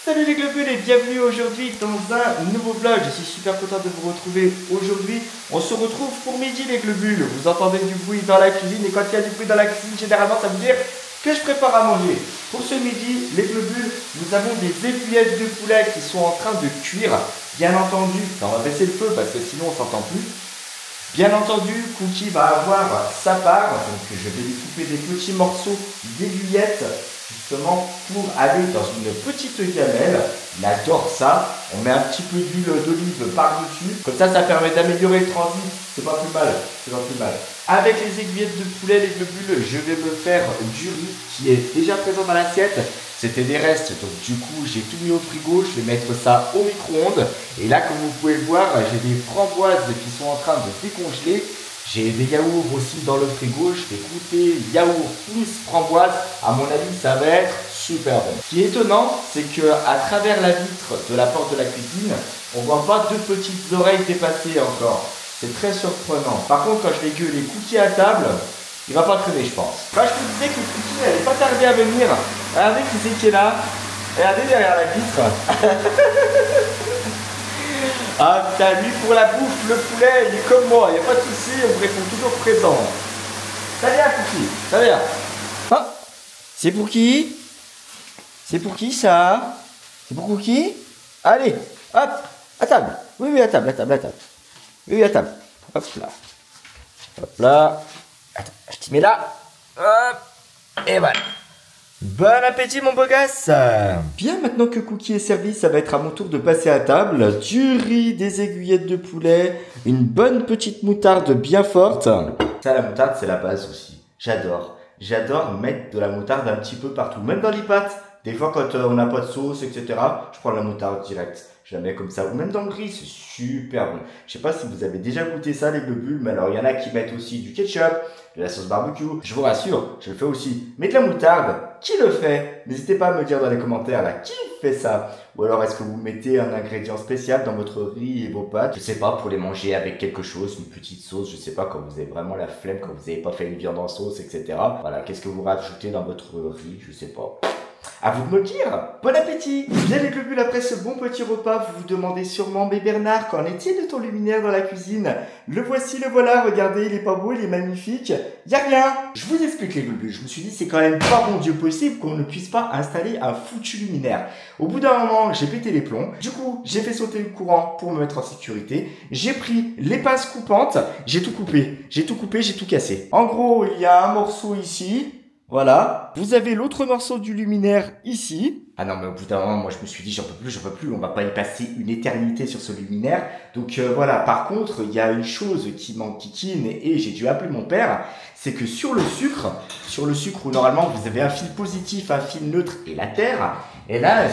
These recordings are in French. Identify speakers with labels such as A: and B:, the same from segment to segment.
A: Salut les globules et bienvenue aujourd'hui dans un nouveau vlog. Je suis super content de vous retrouver aujourd'hui. On se retrouve pour midi les globules. Vous entendez du bruit dans la cuisine et quand il y a du bruit dans la cuisine, généralement ça veut dire que je prépare à manger. Pour ce midi, les globules, nous avons des aiguillettes de poulet qui sont en train de cuire. Bien entendu, on va baisser le feu parce que sinon on s'entend plus. Bien entendu, Cookie va avoir sa part, donc je vais lui couper des petits morceaux d'aiguillettes justement pour aller dans une petite gamelle. Il adore ça. On met un petit peu d'huile d'olive par-dessus. Comme ça permet d'améliorer le transit. C'est pas plus mal. C'est pas plus mal. Avec les aiguillettes de poulet, les globules, je vais me faire du riz qui est déjà présent dans l'assiette. C'était des restes, donc du coup j'ai tout mis au frigo, je vais mettre ça au micro-ondes. Et là, comme vous pouvez le voir, j'ai des framboises qui sont en train de décongeler. J'ai des yaourts aussi dans le frigo, je vais goûter yaourt plus framboise. À mon avis, ça va être super bon. Ce qui est étonnant, c'est qu'à travers la vitre de la porte de la cuisine, on ne voit pas deux petites oreilles dépasser encore. C'est très surprenant. Par contre, quand je vais gueuler Cookie à table, il va pas traîner, je pense. Moi, je te disais que Cookie n'allait pas tarder à venir. Regardez qui c'est qui est là. Regardez derrière la vitre. Ah putain, lui pour la bouffe, le poulet, il est comme moi. Il n'y a pas de souci, on répond toujours présent. Ça vient, Cookie. Ça vient. Ah, c'est pour qui? C'est pour qui ça? C'est pour Cookie? Allez, hop, à table. Oui, oui, à table, à table, à table. Oui, oui, à table. Hop là. Hop là. Attends, je t'y mets là. Hop. Et voilà. Bon appétit mon beau gosse. Bien, maintenant que Cookie est servi, ça va être à mon tour de passer à table. Du riz, des aiguillettes de poulet, une bonne petite moutarde bien forte. Ça, la moutarde, c'est la base aussi. J'adore. J'adore mettre de la moutarde un petit peu partout. Même dans les pâtes. Des fois, quand on n'a pas de sauce, etc., je prends la moutarde direct. Je la mets comme ça. Ou même dans le riz, c'est super bon. Je sais pas si vous avez déjà goûté ça, les globules, mais alors il y en a qui mettent aussi du ketchup, de la sauce barbecue. Je vous rassure, je le fais aussi. Mais de la moutarde, qui le fait? N'hésitez pas à me dire dans les commentaires, là, qui fait ça? Ou alors, est-ce que vous mettez un ingrédient spécial dans votre riz et vos pâtes? Je sais pas, pour les manger avec quelque chose, une petite sauce, je sais pas, quand vous avez vraiment la flemme, quand vous n'avez pas fait une viande en sauce, etc. Voilà, qu'est-ce que vous rajoutez dans votre riz? Je sais pas. À vous de me le dire. Bon appétit. Bien les globules, après ce bon petit repas, vous vous demandez sûrement, mais Bernard, qu'en est-il de ton luminaire dans la cuisine? Le voici, le voilà, regardez, il est pas beau, il est magnifique. Y a rien. Je vous explique les globules, je me suis dit, c'est quand même pas bon Dieu possible qu'on ne puisse pas installer un foutu luminaire. Au bout d'un moment, j'ai pété les plombs. Du coup, j'ai fait sauter le courant pour me mettre en sécurité. J'ai pris les pinces coupantes, j'ai tout coupé, j'ai tout cassé. En gros, il y a un morceau ici. Voilà, vous avez l'autre morceau du luminaire ici. Ah non mais au bout d'un moment, moi je me suis dit j'en peux plus, on va pas y passer une éternité sur ce luminaire. Donc voilà, par contre, il y a une chose qui m'enquiquine et j'ai dû appeler mon père, c'est que sur le sucre où normalement vous avez un fil positif, un fil neutre et la terre, et là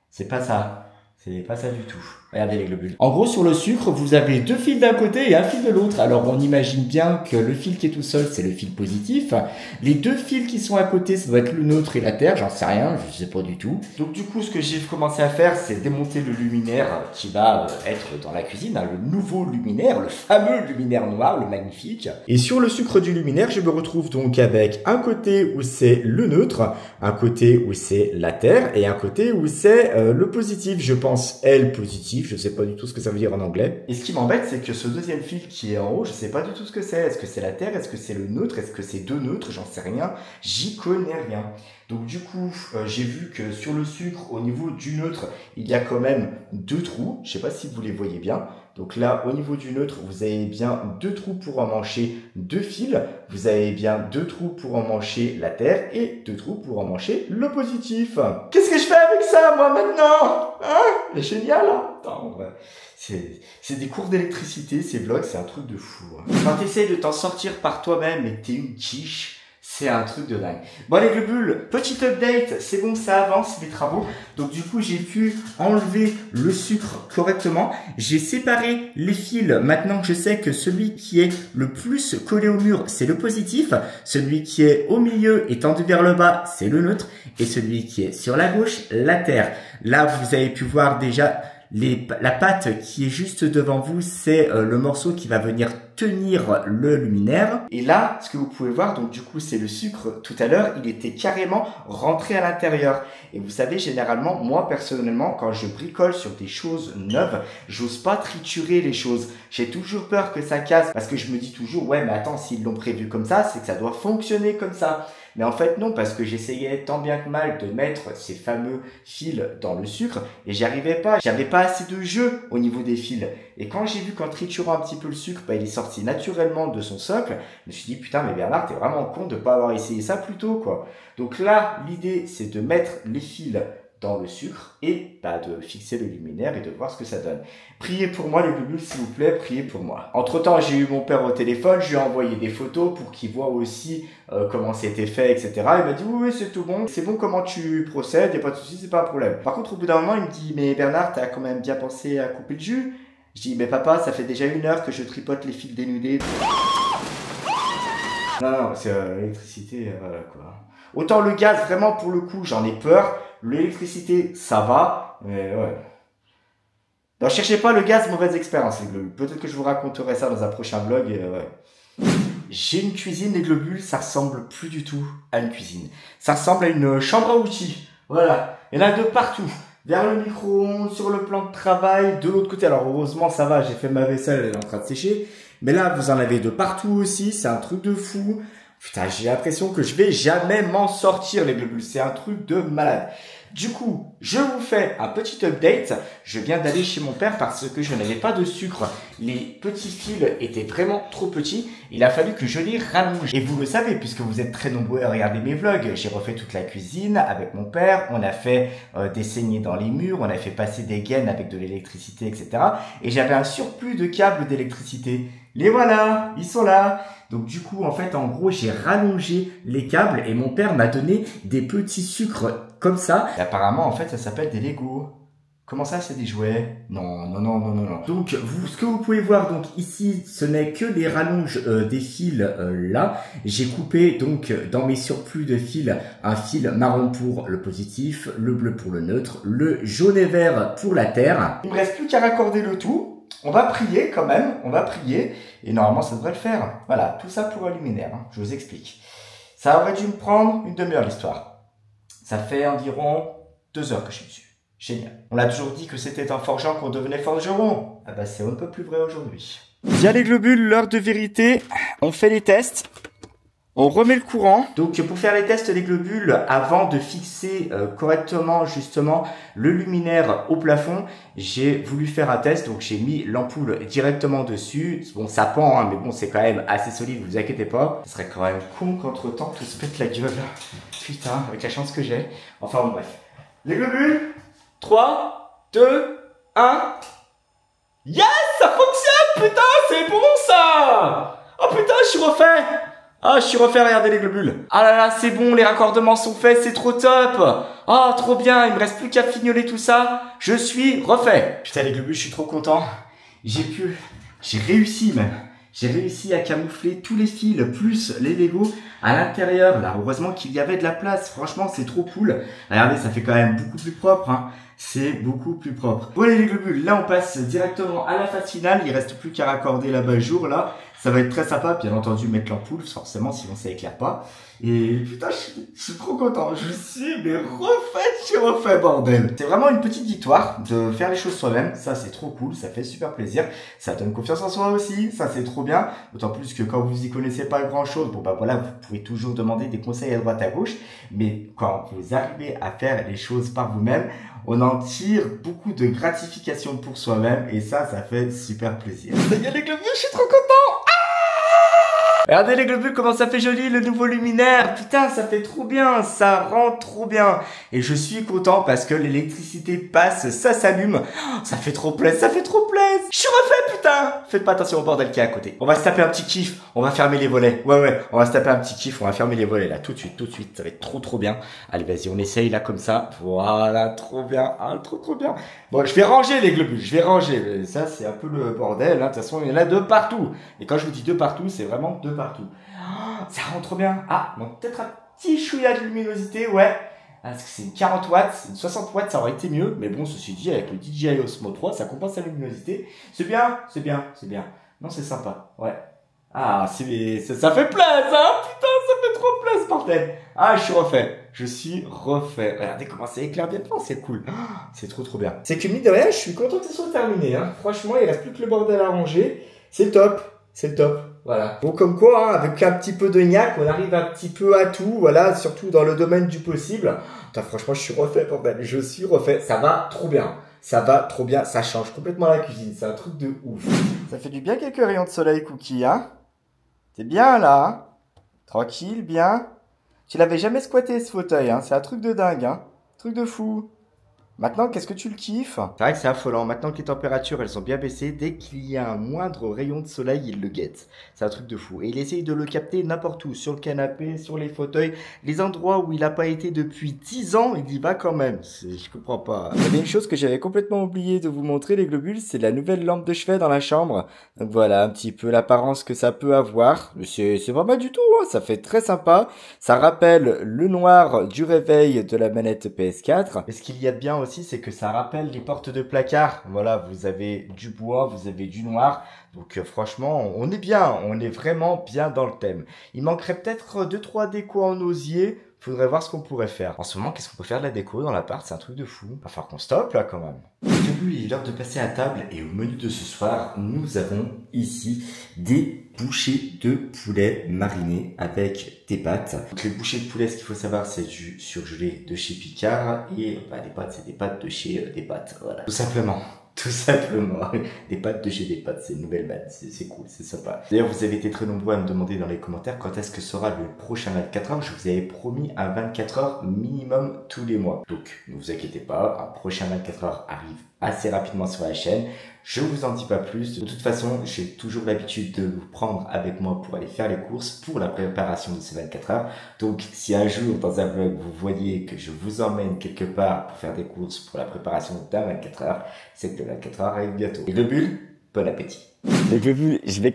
A: c'est pas ça. C'est pas ça du tout. Regardez les globules. En gros, sur le sucre, vous avez deux fils d'un côté et un fil de l'autre. Alors, on imagine bien que le fil qui est tout seul, c'est le fil positif. Les deux fils qui sont à côté, ça doit être le neutre et la terre. J'en sais rien, je sais pas du tout. Donc, du coup, ce que j'ai commencé à faire, c'est démonter le luminaire qui va être dans la cuisine. Hein, le nouveau luminaire, le fameux luminaire noir, le magnifique. Et sur le sucre du luminaire, je me retrouve donc avec un côté où c'est le neutre, un côté où c'est la terre et un côté où c'est le positif. Je pense L positif, je sais pas du tout ce que ça veut dire en anglais. Et ce qui m'embête, c'est que ce deuxième fil qui est en haut, je sais pas du tout ce que c'est. Est-ce que c'est la terre? Est-ce que c'est le neutre? Est-ce que c'est deux neutres? J'en sais rien. J'y connais rien. Donc du coup, j'ai vu que sur le sucre, au niveau du neutre, il y a quand même deux trous. Je sais pas si vous les voyez bien. Donc là, au niveau du neutre, vous avez bien deux trous pour emmancher deux fils. Vous avez bien deux trous pour emmancher la terre et deux trous pour emmancher le positif. Qu'est-ce que je fais avec ça, moi, maintenant? Hein? C'est génial, hein? Attends, c'est des cours d'électricité, ces vlogs, c'est un truc de fou. Hein. Quand tu essaies de t'en sortir par toi-même et que t'es une quiche, c'est un truc de dingue. Bon les globules, petit update, c'est bon, ça avance les travaux. Donc du coup, j'ai pu enlever le sucre correctement. J'ai séparé les fils. Maintenant que je sais que celui qui est le plus collé au mur, c'est le positif. Celui qui est au milieu et tendu vers le bas, c'est le neutre. Et celui qui est sur la gauche, la terre. Là, vous avez pu voir déjà la patte qui est juste devant vous, c'est le morceau qui va venir tenir le luminaire. Et là, ce que vous pouvez voir, donc du coup, c'est le sucre. Tout à l'heure, il était carrément rentré à l'intérieur. Et vous savez, généralement, moi, personnellement, quand je bricole sur des choses neuves, j'ose pas triturer les choses. J'ai toujours peur que ça casse parce que je me dis toujours, ouais, mais attends, s'ils l'ont prévu comme ça, c'est que ça doit fonctionner comme ça. Mais en fait, non, parce que j'essayais tant bien que mal de mettre ces fameux fils dans le sucre et j'y arrivais pas. J'avais pas assez de jeu au niveau des fils. Et quand j'ai vu qu'en triturant un petit peu le sucre, bah, il est sorti naturellement de son socle, je me suis dit, putain, mais Bernard, t'es vraiment con de pas avoir essayé ça plus tôt, quoi. Donc là, l'idée, c'est de mettre les fils dans le sucre et bah, de fixer le luminaire et de voir ce que ça donne. Priez pour moi les Glubules, s'il vous plaît, priez pour moi. Entre temps, j'ai eu mon père au téléphone, je lui ai envoyé des photos pour qu'il voit aussi comment c'était fait, etc. Il m'a dit oui, c'est tout bon, c'est bon comment tu procèdes, y a pas de souci, c'est pas un problème. Par contre, au bout d'un moment, il me dit mais Bernard, t'as quand même bien pensé à couper le jus? Je dis mais papa, ça fait déjà 1 heure que je tripote les fils dénudés. Non, c'est l'électricité, voilà quoi. Autant le gaz, vraiment pour le coup, j'en ai peur. L'électricité, ça va, mais ouais. Donc cherchez pas le gaz, mauvaise expérience les globules. Peut-être que je vous raconterai ça dans un prochain vlog. Et, ouais. J'ai une cuisine, les globules, ça ressemble plus du tout à une cuisine. Ça ressemble à une chambre à outils. Voilà, il y en a de partout. Vers le micro-ondes, sur le plan de travail, de l'autre côté. Alors heureusement, ça va, j'ai fait ma vaisselle, elle est en train de sécher. Mais là, vous en avez de partout aussi, c'est un truc de fou. Putain, j'ai l'impression que je vais jamais m'en sortir, les globules. C'est un truc de malade. Du coup, je vous fais un petit update. Je viens d'aller chez mon père parce que je n'avais pas de sucre. Les petits fils étaient vraiment trop petits. Il a fallu que je les rallonge. Et vous le savez, puisque vous êtes très nombreux à regarder mes vlogs. J'ai refait toute la cuisine avec mon père. On a fait des saignées dans les murs. On a fait passer des gaines avec de l'électricité, etc. Et j'avais un surplus de câbles d'électricité. Les voilà, ils sont là. Donc du coup, en fait, en gros, j'ai rallongé les câbles et mon père m'a donné des petits sucres comme ça. Et apparemment, en fait, ça s'appelle des Lego. Comment ça, c'est des jouets? Non. Donc, ce que vous pouvez voir, donc ici, ce n'est que les rallonges des fils là. J'ai coupé donc dans mes surplus de fils un fil marron pour le positif, le bleu pour le neutre, le jaune et vert pour la terre. Il me reste plus qu'à raccorder le tout. On va prier quand même, on va prier, et normalement ça devrait le faire. Voilà, tout ça pour un luminaire, hein, je vous explique. Ça aurait dû me prendre 1 demi-heure l'histoire. Ça fait environ 2 heures que je suis dessus. Génial. On a toujours dit que c'était en forgeant qu'on devenait forgeron. Ah bah c'est un peu plus vrai aujourd'hui. Bien les globules, l'heure de vérité, on fait les tests. On remet le courant. Donc pour faire les tests des globules, avant de fixer correctement justement le luminaire au plafond, j'ai voulu faire un test. Donc j'ai mis l'ampoule directement dessus. Bon ça pend, hein, mais bon c'est quand même assez solide, vous inquiétez pas. Ce serait quand même con qu'entre temps tout se pète la gueule. Putain, avec la chance que j'ai. Enfin bon bref. Les globules, 3, 2, 1. Yes, ça fonctionne, putain, c'est bon ça. Oh putain, je suis refait. Ah, je suis refait, regardez les globules. Ah là là, c'est bon, les raccordements sont faits, c'est trop top. Ah, trop bien, il me reste plus qu'à fignoler tout ça. Je suis refait. Putain, les globules, je suis trop content. J'ai réussi même. J'ai réussi à camoufler tous les fils, plus les Lego à l'intérieur. Là, heureusement qu'il y avait de la place. Franchement, c'est trop cool. Regardez, ça fait quand même beaucoup plus propre, hein. C'est beaucoup plus propre. Bon, les globules, là, on passe directement à la phase finale. Il reste plus qu'à raccorder l'abat-jour, là. Ça va être très sympa, bien entendu, mettre l'ampoule, forcément, sinon ça éclaire pas. Et putain, je suis trop content. Je suis refait, bordel. C'est vraiment une petite victoire de faire les choses soi-même. Ça, c'est trop cool, ça fait super plaisir. Ça donne confiance en soi aussi, ça c'est trop bien. D'autant plus que quand vous y connaissez pas grand-chose, bon bah voilà, vous pouvez toujours demander des conseils à droite à gauche. Mais quand vous arrivez à faire les choses par vous-même, on en tire beaucoup de gratification pour soi-même. Et ça fait super plaisir. Ça y est les globules, je suis trop content. Regardez les globules, comment ça fait joli le nouveau luminaire. Putain, ça fait trop bien, ça rend trop bien. Et je suis content parce que l'électricité passe, ça s'allume. Oh, ça fait trop plaisir, ça fait trop plaisir. Je suis refait, putain. Faites pas attention au bordel qui est à côté. On va se taper un petit kiff, on va fermer les volets. Ouais, on va se taper un petit kiff, on va fermer les volets là, tout de suite. Ça va être trop bien. Allez, vas-y, on essaye là comme ça. Voilà, trop bien, ah, trop bien. Bon, je vais ranger les globules, je vais ranger. Ça, c'est un peu le bordel, hein. De toute façon, il y en a de partout. Et quand je vous dis de partout, c'est vraiment de partout. Oh, ça rend trop bien. Ah, bon, peut-être un petit chouïa de luminosité, ouais. Ah, parce que c'est une 40 watts, une 60 watts, ça aurait été mieux. Mais bon, ceci dit, avec le DJI Osmo 3, ça compense la luminosité. C'est bien, c'est bien, c'est bien. Non, c'est sympa, ouais. Ah, ça fait place, hein. Putain, ça fait trop place, bordel. Ah, je suis refait. Je suis refait. Regardez comment ça éclaire bien dedans, c'est cool. C'est trop bien. C'est que mine de rien, je suis content que ça soit terminé, hein. Franchement, il reste plus que le bordel à ranger. C'est top. C'est le top. Voilà. Bon, comme quoi, hein, avec un petit peu de gnac, on arrive un petit peu à tout. Voilà, surtout dans le domaine du possible. Putain, franchement, je suis refait, bordel. Je suis refait. Ça va trop bien. Ça va trop bien. Ça change complètement la cuisine. C'est un truc de ouf. Ça fait du bien quelques rayons de soleil, Cookie, hein. T'es bien là, hein. Tranquille, bien. Tu l'avais jamais squatté ce fauteuil, hein. C'est un truc de dingue, hein. Truc de fou. Maintenant, qu'est-ce que tu le kiffes? C'est vrai que c'est affolant. Maintenant que les températures, elles sont bien baissées, dès qu'il y a un moindre rayon de soleil, il le guette. C'est un truc de fou. Et il essaye de le capter n'importe où. Sur le canapé, sur les fauteuils. Les endroits où il n'a pas été depuis 10 ans, il y va quand même. Je comprends pas. Il y avait une chose que j'avais complètement oublié de vous montrer, les globules, c'est la nouvelle lampe de chevet dans la chambre. Donc voilà, un petit peu l'apparence que ça peut avoir. C'est pas mal du tout, hein. Ça fait très sympa. Ça rappelle le noir du réveil de la manette PS4. Et ce qu'il y a de bien aussi, c'est que ça rappelle les portes de placard. Voilà, vous avez du bois, vous avez du noir. Donc franchement, on est bien, on est vraiment bien dans le thème. Il manquerait peut-être 2-3 décos en osier. Faudrait voir ce qu'on pourrait faire. En ce moment, qu'est-ce qu'on peut faire de la déco dans l'appart? C'est un truc de fou. Va falloir qu'on stoppe là quand même. Début, il est l'heure de passer à table et au menu de ce soir, nous avons ici des bouchées de poulet marinées avec des pâtes. Donc les bouchées de poulet, ce qu'il faut savoir, c'est du surgelé de chez Picard et les pâtes, c'est des pâtes de chez des pâtes. Voilà, tout simplement. Tout simplement. Des pâtes de chez des pâtes. C'est une nouvelle vanne. C'est cool. C'est sympa. D'ailleurs, vous avez été très nombreux à me demander dans les commentaires quand est-ce que sera le prochain 24 heures. Je vous avais promis un 24 heures minimum tous les mois. Donc, ne vous inquiétez pas. Un prochain 24 heures arrive assez rapidement sur la chaîne. Je vous en dis pas plus. De toute façon, j'ai toujours l'habitude de vous prendre avec moi pour aller faire les courses pour la préparation de ces 24 heures. Donc, si un jour, dans un vlog, vous voyez que je vous emmène quelque part pour faire des courses pour la préparation d'un 24 heures, c'est que le 24 heures arrive bientôt. Et le bulle, bon appétit. Les globules, je vais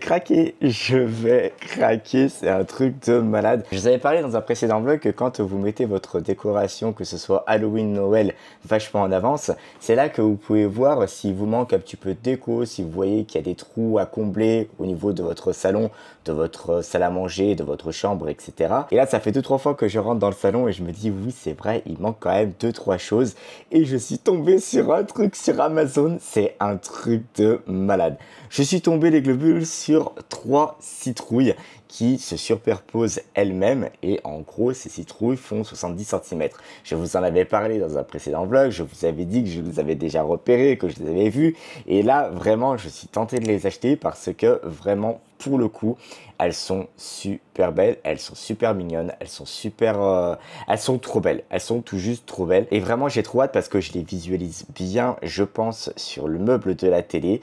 A: craquer, c'est un truc de malade. Je vous avais parlé dans un précédent vlog que quand vous mettez votre décoration, que ce soit Halloween, Noël, vachement en avance, c'est là que vous pouvez voir s'il vous manque un petit peu de déco, si vous voyez qu'il y a des trous à combler au niveau de votre salon, de votre salle à manger, de votre chambre, etc. Et là, ça fait 2-3 fois que je rentre dans le salon et je me dis, oui, c'est vrai, il manque quand même 2-3 choses. Et je suis tombé sur un truc sur Amazon, c'est un truc de malade. Je suis tombé, les globules, sur 3 citrouilles qui se superposent elles-mêmes et en gros ces citrouilles font 70 cm. Je vous en avais parlé dans un précédent vlog, je vous avais dit que je les avais déjà repérées, que je les avais vues et là vraiment je suis tenté de les acheter parce que vraiment pour le coup elles sont super belles, elles sont super mignonnes, elles sont super, elles sont trop belles, elles sont tout juste trop belles et vraiment j'ai trop hâte parce que je les visualise bien, je pense sur le meuble de la télé,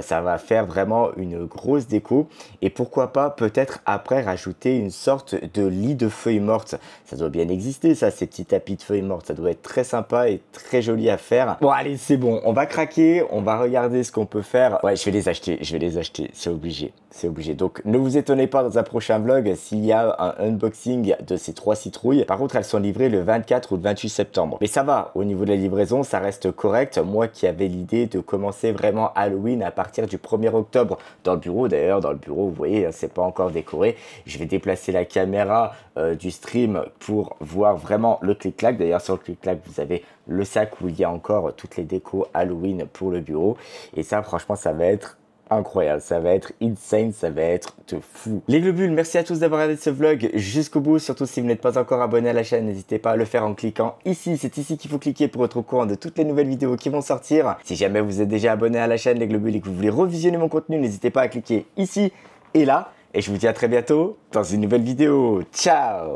A: ça va faire vraiment une grosse déco et pourquoi pas peut-être après rajouter une sorte de lit de feuilles mortes. Ça doit bien exister ça, ces petits tapis de feuilles mortes, ça doit être très sympa et très joli à faire. Bon allez c'est bon, on va craquer, on va regarder ce qu'on peut faire. Ouais je vais les acheter, c'est obligé, c'est obligé. Donc ne vous étonnez pas dans un prochain vlog s'il y a un unboxing de ces 3 citrouilles. Par contre elles sont livrées le 24 ou le 28 septembre. Mais ça va, au niveau de la livraison ça reste correct. Moi qui avais l'idée de commencer vraiment Halloween à partir du 1er octobre dans le bureau. D'ailleurs dans le bureau vous voyez c'est pas encore décoré. Je vais déplacer la caméra du stream pour voir vraiment le clic-clac. D'ailleurs sur le clic-clac vous avez le sac où il y a encore toutes les décos Halloween pour le bureau. Et ça franchement ça va être incroyable, ça va être insane, ça va être de fou. Les globules, merci à tous d'avoir regardé ce vlog jusqu'au bout. Surtout si vous n'êtes pas encore abonné à la chaîne, n'hésitez pas à le faire en cliquant ici. C'est ici qu'il faut cliquer pour être au courant de toutes les nouvelles vidéos qui vont sortir. Si jamais vous êtes déjà abonné à la chaîne les globules et que vous voulez revisionner mon contenu, n'hésitez pas à cliquer ici et là. Et je vous dis à très bientôt dans une nouvelle vidéo. Ciao!